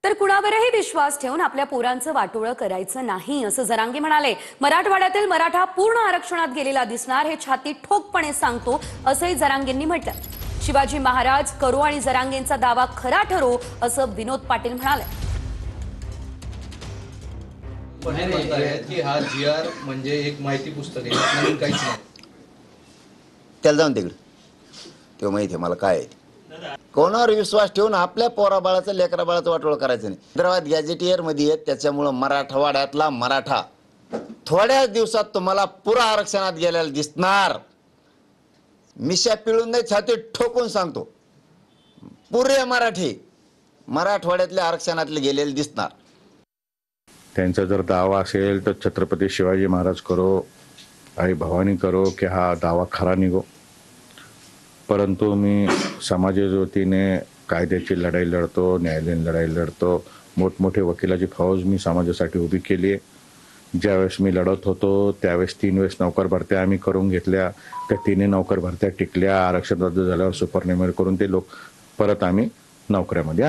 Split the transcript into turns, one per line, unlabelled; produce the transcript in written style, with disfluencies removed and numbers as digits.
तर कुणावरही विश्वास ठेवून आपल्या पोरांचं वाटोळं करायचं नाही असं जरांगे म्हणाले। मराठवाड्यातील मराठा पूर्ण आरक्षणात गेलेला दिसणार हे छाती ठोकपणे सांगतो असंही जरांगेंनी म्हटलं। शिवाजी महाराज करो आणि जरांगेंचा दावा खरा ठरो असं विनोद पाटील म्हणाले।
की हा जीआर म्हणजे एक माहिती पुस्तक आहे, नवीन काहीच नाही।
त्याला जाऊन तिकडे तेव्हा माहिती आहे मला काय आहे। कोणावर विश्वास ठेवून आपल्या पोराबाळाचं लेकराबाळाचं वाटोळ करायचं नाही। हैदराबाद गॅजेटियर मध्ये आहेत, त्याच्यामुळं मराठवाड्यातला मराठा थोड्याच दिवसात तुम्हाला पुरा आरक्षणात गेलेला दिसणार। मिशा पिळून नाही, छाती ठोकून सांगतो, पुरे मराठी मराठवाड्यातले आरक्षणातले गेलेले दिसणार।
त्यांचा जर दावा असेल तर छत्रपती शिवाजी महाराज करो आई भवानी करो की हा दावा खरा निघो। परंतु मी समाजाच्या वतीने कायद्याची लढाई लढतो, न्यायालयीन लढाई लढतो। मोठमोठे वकिलाची फौज मी समाजासाठी उभी केली आहे। ज्यावेळेस मी लढत होतो त्यावेळेस 3 वेळेस नौकर भरत्या आम्ही करून घेतल्या, त्या 3 नौकर भरत्या टिकल्या। आरक्षण रद्द झाल्यावर सुपरनेमर करून ते लोक परत आम्ही नोकऱ्यामध्ये